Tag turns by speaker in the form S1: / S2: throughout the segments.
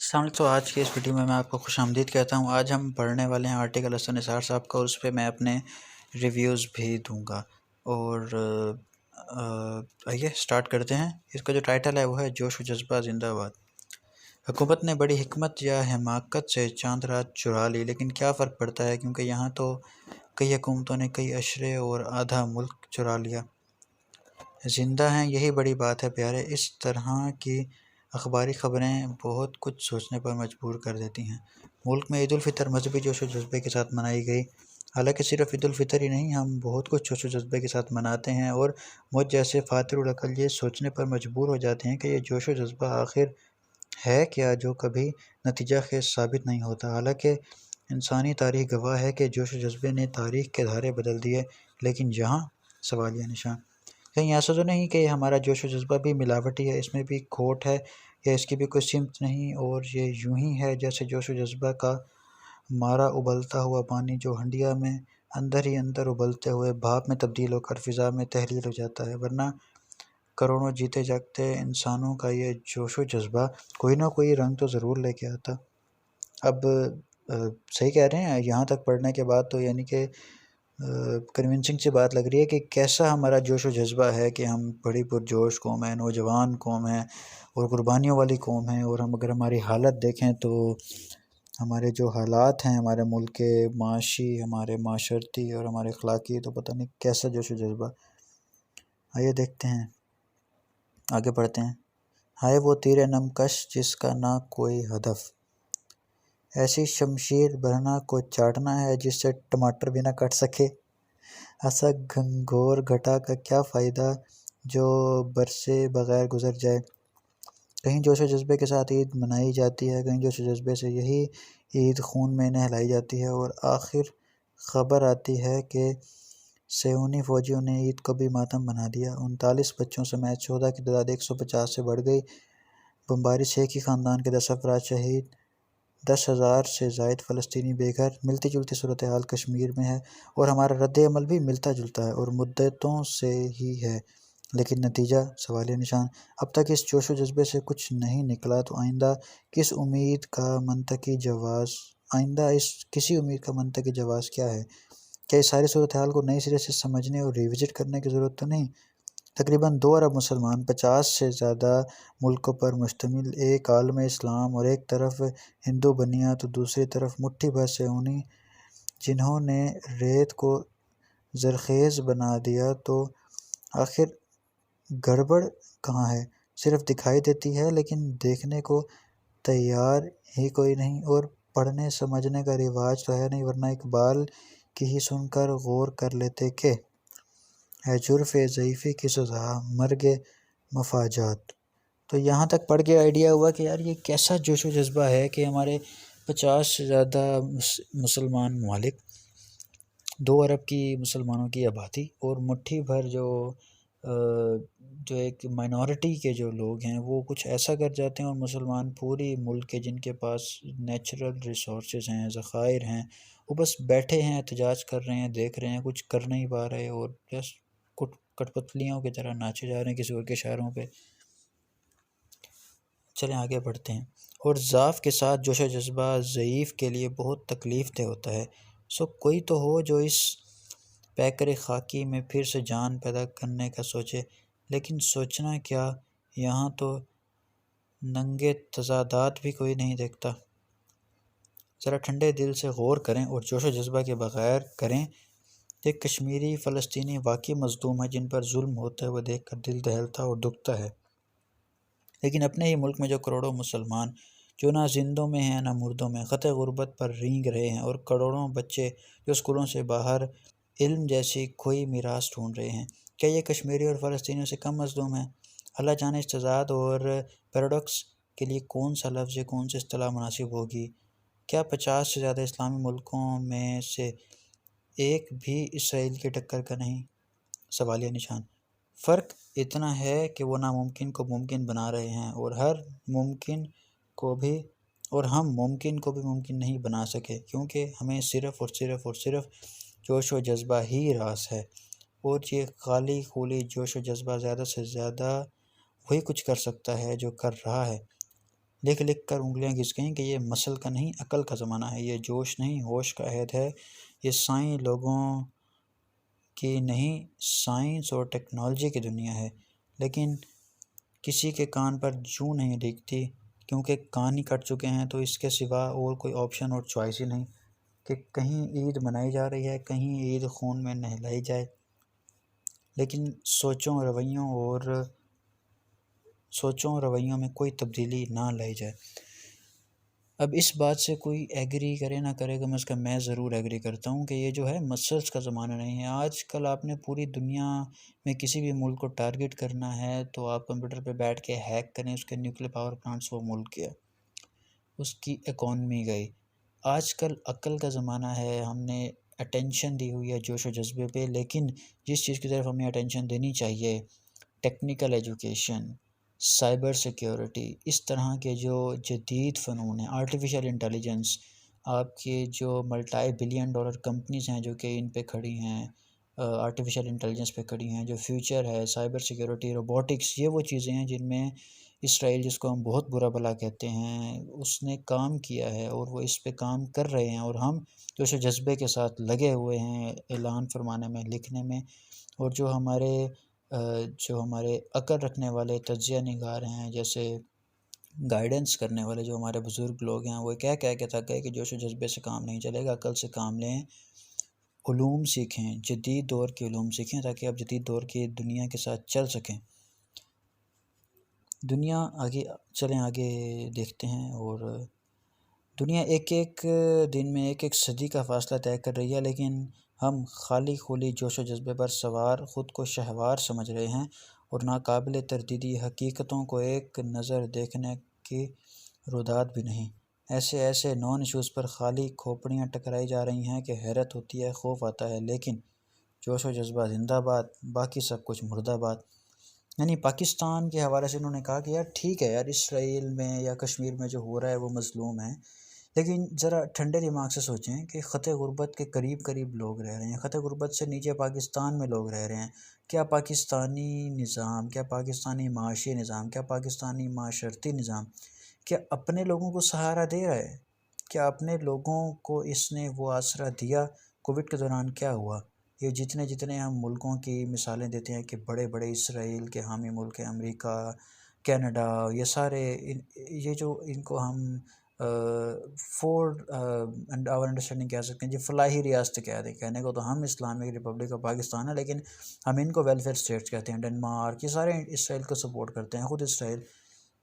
S1: السلام علیکم۔ تو آج کی اس ویڈیو میں آپ کو خوش آمدید کہتا ہوں۔ آج ہم پڑھنے والے ہیں آرٹیکل حسن نثار صاحب کا، اس پہ میں اپنے ریویوز بھی دوں گا۔ اور آئیے سٹارٹ کرتے ہیں۔ اس کا جو ٹائٹل ہے وہ ہے جوش و جذبہ زندہ باد۔ حکومت نے بڑی حکمت یا حماقت سے چاند رات چرا لی، لیکن کیا فرق پڑتا ہے، کیونکہ یہاں تو کئی حکومتوں نے کئی عشرے اور آدھا ملک چرا لیا۔ زندہ ہیں، یہی بڑی بات ہے پیارے۔ اس طرح کی اخباری خبریں بہت کچھ سوچنے پر مجبور کر دیتی ہیں۔ ملک میں عید الفطر مذہبی جوش و جذبے کے ساتھ منائی گئی۔ حالانکہ صرف عید الفطر ہی نہیں، ہم بہت کچھ جوش و جذبے کے ساتھ مناتے ہیں، اور مجھ جیسے فاتر العقل یہ سوچنے پر مجبور ہو جاتے ہیں کہ یہ جوش و جذبہ آخر ہے کیا، جو کبھی نتیجہ خیز ثابت نہیں ہوتا۔ حالانکہ انسانی تاریخ گواہ ہے کہ جوش و جذبے نے تاریخ کے دھارے بدل دیے، لیکن یہاں سوالیہ نشان۔ کہیں ایسا تو نہیں کہ ہمارا جوش و جذبہ بھی ملاوٹی ہے، اس میں بھی کھوٹ ہے، یا اس کی بھی کوئی سمت نہیں، اور یہ یوں ہی ہے جیسے جوش و جذبہ کا مارا ابلتا ہوا پانی جو ہنڈیا میں اندر ہی اندر ابلتے ہوئے بھاپ میں تبدیل ہو کر فضا میں تحلیل ہو جاتا ہے۔ ورنہ کروڑوں جیتے جاگتے انسانوں کا یہ جوش و جذبہ کوئی نہ کوئی رنگ تو ضرور لے کے آتا۔ اب صحیح کہہ رہے ہیں، یہاں تک پڑھنے کے بعد تو یعنی کہ کنونسنگ سے بات لگ رہی ہے کہ کیسا ہمارا جوش و جذبہ ہے، کہ ہم بڑی پرجوش قوم ہیں، نوجوان قوم ہیں، اور قربانیوں والی قوم ہیں۔ اور ہم اگر ہماری حالت دیکھیں تو ہمارے جو حالات ہیں ہمارے ملک کے معاشی، ہمارے معاشرتی اور ہمارے اخلاقی، تو پتہ نہیں کیسا جوش و جذبہ۔ آئیے دیکھتے ہیں، آگے بڑھتے ہیں۔ ہائے وہ تیر نم کش جس کا نہ کوئی ہدف، ایسی شمشیر برہنہ کو چاٹنا ہے جس سے ٹماٹر بھی نہ کٹ سکے۔ ایسا گھنگور گھٹا کا کیا فائدہ جو برسے بغیر گزر جائے۔ کہیں جوش و جذبے کے ساتھ عید منائی جاتی ہے، کہیں جوش و جذبے سے یہی عید خون میں نہلائی جاتی ہے، اور آخر خبر آتی ہے کہ سیونی فوجیوں نے عید کو بھی ماتم بنا دیا۔ 39 بچوں سمیت 14 کی تعداد 150 سے بڑھ گئی۔ بمباری سے ایک ہی خاندان کے 10 افراد شہید، 10,000 سے زائد فلسطینی بے گھر۔ ملتی جلتی صورتحال کشمیر میں ہے، اور ہمارا رد عمل بھی ملتا جلتا ہے اور مدتوں سے ہی ہے، لیکن نتیجہ سوالیہ نشان۔ اب تک اس جوش و جذبے سے کچھ نہیں نکلا، تو آئندہ کس امید کا منطقی جواز کیا ہے؟ کیا اس ساری صورتحال کو نئے سرے سے سمجھنے اور ریوزٹ کرنے کی ضرورت تو نہیں؟ تقریباً 2 ارب مسلمان، 50 سے زیادہ ملکوں پر مشتمل ایک عالم اسلام، اور ایک طرف ہندو بنیاں تو دوسری طرف مٹھی بھر سیونی، جنہوں نے ریت کو زرخیز بنا دیا، تو آخر گڑبڑ کہاں ہے؟ صرف دکھائی دیتی ہے، لیکن دیکھنے کو تیار ہی کوئی نہیں، اور پڑھنے سمجھنے کا رواج تو ہے نہیں، ورنہ اقبال کی ہی سن کر غور کر لیتے کہ ہے جرف ضعیفی کی سزا مرگ مفاجات۔ تو یہاں تک پڑھ کے آئیڈیا ہوا کہ یار یہ کیسا جوش و جذبہ ہے کہ ہمارے 50 سے زیادہ مسلمان ممالک، 2 ارب کی مسلمانوں کی آبادی، اور مٹھی بھر جو ایک مائنورٹی کے جو لوگ ہیں وہ کچھ ایسا کر جاتے ہیں، اور مسلمان پوری ملک کے جن کے پاس نیچرل ریسورسز ہیں، ذخائر ہیں، وہ بس بیٹھے ہیں، احتجاج کر رہے ہیں، دیکھ رہے ہیں، کچھ کر نہیں پا رہے، اور جسٹ کٹ پتلیوں کی طرح ناچے جا رہے ہیں کسی اور کے شہروں پہ۔ چلیں آگے بڑھتے ہیں۔ اور ضعف کے ساتھ جوش و جذبہ ضعیف کے لیے بہت تکلیف دہ ہوتا ہے۔ کوئی تو ہو جو اس پیکر خاکی میں پھر سے جان پیدا کرنے کا سوچے، لیکن سوچنا کیا، یہاں تو ننگے تضادات بھی کوئی نہیں دیکھتا۔ ذرا ٹھنڈے دل سے غور کریں اور جوش و جذبہ کے بغیر کریں۔ ایک کشمیری فلسطینی واقعی مظلوم ہے، جن پر ظلم ہوتے ہوئے دیکھ کر دل دہلتا اور دکھتا ہے، لیکن اپنے ہی ملک میں جو کروڑوں مسلمان جو نہ زندوں میں ہیں نہ مردوں میں، خطِ غربت پر رینگ رہے ہیں، اور کروڑوں بچے جو اسکولوں سے باہر علم جیسی کھوئی میراث ڈھونڈ رہے ہیں، کیا یہ کشمیری اور فلسطینیوں سے کم مظلوم ہیں؟ اللہ جانے اس تضاد اور پیراڈکس کے لیے کون سا لفظ، کون سی اصطلاح مناسب ہوگی۔ کیا 50 سے زیادہ اسلامی ملکوں میں سے ایک بھی اسرائیل کی ٹکر کا نہیں؟ سوالیہ نشان۔ فرق اتنا ہے کہ وہ ناممکن کو ممکن بنا رہے ہیں، اور ہم ممکن کو بھی ممکن نہیں بنا سکے، کیونکہ ہمیں صرف اور صرف اور صرف جوش و جذبہ ہی راس ہے، اور یہ خالی خولی جوش و جذبہ زیادہ سے زیادہ وہی کچھ کر سکتا ہے جو کر رہا ہے، لکھ لکھ کر انگلیاں گھس گئیں کہ یہ مسل کا نہیں عقل کا زمانہ ہے، یہ جوش نہیں ہوش کا عہد ہے، یہ سائیں لوگوں کی نہیں سائنس اور ٹیکنالوجی کی دنیا ہے۔ لیکن کسی کے کان پر جوں نہیں ڈگتی، کیونکہ کان ہی کٹ چکے ہیں، تو اس کے سوا اور کوئی آپشن اور چوائس ہی نہیں کہ کہیں عید منائی جا رہی ہے، کہیں عید خون میں نہلائی جائے، لیکن سوچوں اور رویوں میں کوئی تبدیلی نہ لائی جائے۔ اب اس بات سے کوئی ایگری کرے نہ کرے، کم از کم میں ضرور ایگری کرتا ہوں کہ یہ جو ہے مسلس کا زمانہ نہیں ہے۔ آج کل آپ نے پوری دنیا میں کسی بھی ملک کو ٹارگٹ کرنا ہے تو آپ کمپیوٹر پہ بیٹھ کے ہیک کریں، اس کے نیوکلیر پاور پلانٹس وہ ملک کیا، اس کی اکانومی گئی۔ آج کل عقل کا زمانہ ہے، ہم نے اٹینشن دی ہوئی ہے جوش و جذبے پہ، لیکن جس چیز کی طرف ہمیں اٹینشن دینی چاہیے، ٹیکنیکل ایجوکیشن، سائبر سیکیورٹی، اس طرح کے جو جدید فنون ہیں، آرٹیفیشل انٹیلیجنس، آپ کے جو ملٹائی بلین ڈالر کمپنیز ہیں جو کہ ان پہ کھڑی ہیں، آرٹیفیشل انٹیلیجنس پہ کھڑی ہیں، جو فیوچر ہے، سائبر سیکیورٹی، روبوٹکس، یہ وہ چیزیں ہیں جن میں اسرائیل، جس کو ہم بہت برا بھلا کہتے ہیں، اس نے کام کیا ہے اور وہ اس پہ کام کر رہے ہیں، اور ہم جوش و جذبے کے ساتھ لگے ہوئے ہیں اعلان فرمانے میں، لکھنے میں، اور جو ہمارے عقل رکھنے والے تجزیہ نگار ہیں، جیسے گائیڈنس کرنے والے جو ہمارے بزرگ لوگ ہیں، وہ کہہ کے تھک گئے کہ جوش و جذبے سے کام نہیں چلے گا، عقل سے کام لیں، علوم سیکھیں، جدید دور کے علوم سیکھیں تاکہ آپ جدید دور کی دنیا کے ساتھ چل سکیں۔ دنیا آگے دیکھتے ہیں، اور دنیا ایک ایک دن میں ایک ایک صدی کا فاصلہ طے کر رہی ہے، لیکن ہم خالی خولی جوش و جذبے پر سوار خود کو شہوار سمجھ رہے ہیں، اور ناقابل تردیدی حقیقتوں کو ایک نظر دیکھنے کی روداد بھی نہیں۔ ایسے نون ایشوز پر خالی کھوپڑیاں ٹکرائی جا رہی ہیں کہ حیرت ہوتی ہے، خوف آتا ہے، لیکن جوش و جذبہ زندہ باد، باقی سب کچھ مردہ باد۔ یعنی پاکستان کے حوالے سے انہوں نے کہا کہ یار ٹھیک ہے یار، اسرائیل میں یا کشمیر میں جو ہو رہا ہے وہ مظلوم ہے، لیکن ذرا ٹھنڈے دماغ سے سوچیں کہ خطے غربت کے قریب قریب لوگ رہ رہے ہیں، خطے غربت سے نیچے پاکستان میں لوگ رہ رہے ہیں۔ کیا پاکستانی نظام، کیا پاکستانی معاشی نظام، کیا پاکستانی معاشرتی نظام کیا اپنے لوگوں کو سہارا دے رہا ہے؟ کیا اپنے لوگوں کو اس نے وہ آسرا دیا؟ کووڈ کے دوران کیا ہوا؟ یہ جتنے ہم ملکوں کی مثالیں دیتے ہیں کہ بڑے بڑے اسرائیل کے حامی ملک ہیں، امریکہ، کینیڈا، یہ سارے یہ جو ان کو ہم آور انڈرسٹینڈنگ کہہ سکتے ہیں، جی فلاحی ریاست کہتے ہیں، کہنے کو تو ہم اسلامک ریپبلک آف پاکستان ہے، لیکن ہم ان کو ویلفیئر اسٹیٹس کہتے ہیں، ڈنمارک، یہ سارے اسرائیل کو سپورٹ کرتے ہیں، خود اسرائیل۔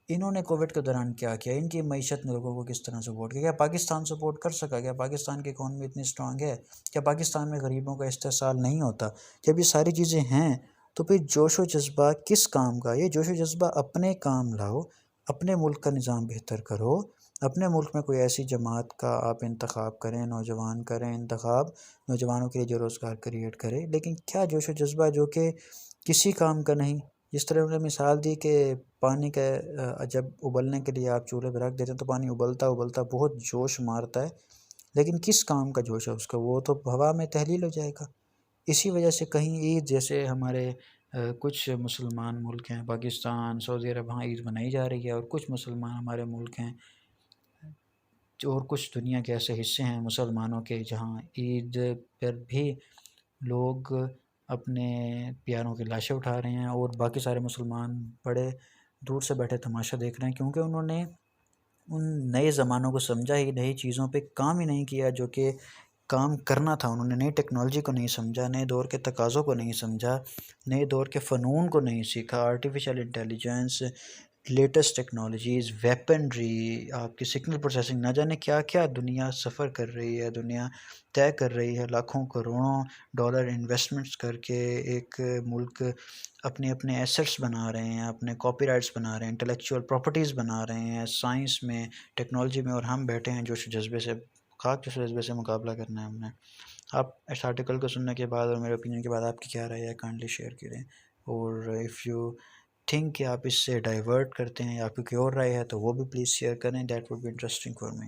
S1: انہوں نے کووڈ کے دوران کیا کیا؟ ان کی معیشت نے لوگوں کو کس طرح سپورٹ کیا؟ کیا پاکستان سپورٹ کر سکا؟ کیا پاکستان کی اکانومی اتنی اسٹرانگ ہے؟ کیا پاکستان میں غریبوں کا استحصال نہیں ہوتا؟ جب یہ ساری چیزیں ہیں تو پھر جوش و جذبہ کس کام کا؟ یہ جوش و جذبہ اپنے کام لاؤ، اپنے ملک کا نظام بہتر کرو، اپنے ملک میں کوئی ایسی جماعت کا آپ انتخاب کریں، نوجوان کریں انتخاب، نوجوانوں کے لیے جو روزگار کریٹ کرے، لیکن کیا جوش و جذبہ جو کہ کسی کام کا نہیں؟ جس طرح انہوں نے مثال دی کہ پانی کا جب ابلنے کے لیے آپ چولہے پہ رکھ دیتے ہیں تو پانی ابلتا بہت جوش مارتا ہے، لیکن کس کام کا جوش ہے اس کا؟ وہ تو ہوا میں تحلیل ہو جائے گا۔ اسی وجہ سے کہیں عید جیسے ہمارے کچھ مسلمان ملک ہیں، پاکستان، سعودی عرب، وہاں عید منائی جا رہی ہے، اور کچھ مسلمان ہمارے ملک ہیں اور کچھ دنیا کے ایسے حصے ہیں مسلمانوں کے جہاں عید پر بھی لوگ اپنے پیاروں کی لاشیں اٹھا رہے ہیں، اور باقی سارے مسلمان بڑے دور سے بیٹھے تماشا دیکھ رہے ہیں، کیونکہ انہوں نے ان نئے زمانوں کو سمجھا ہی، نئی چیزوں پہ کام ہی نہیں کیا جو کہ کام کرنا تھا۔ انہوں نے نئی ٹیکنالوجی کو نہیں سمجھا، نئے دور کے تقاضوں کو نہیں سمجھا، نئے دور کے فنون کو نہیں سیکھا، artificial intelligence, latest technologies, weaponry, آپ کی سگنل پروسیسنگ، نہ جانے کیا کیا دنیا سفر کر رہی ہے، دنیا طے کر رہی ہے، لاکھوں کروڑوں ڈالر انویسٹمنٹس کر کے ایک ملک اپنے ایسٹس بنا رہے ہیں، اپنے کاپی رائٹس بنا رہے ہیں، انٹلیکچوئل پراپرٹیز بنا رہے ہیں سائنس میں، ٹیکنالوجی میں، اور ہم بیٹھے ہیں جوش و جذبے سے، جوش و جذبے سے مقابلہ کرنا ہے ہم نے۔ آپ اس آرٹیکل کو سننے کے بعد اور میرے اوپینین کے بعد آپ کی کیا رائے ہے؟ کائنڈلی شیئر کریں، اور اف یو تھنک کہ آپ اس سے ڈائیورٹ کرتے ہیں یا آپ کی کوئی اور رائے ہے تو وہ بھی پلیز شیئر کریں، that would be interesting for me.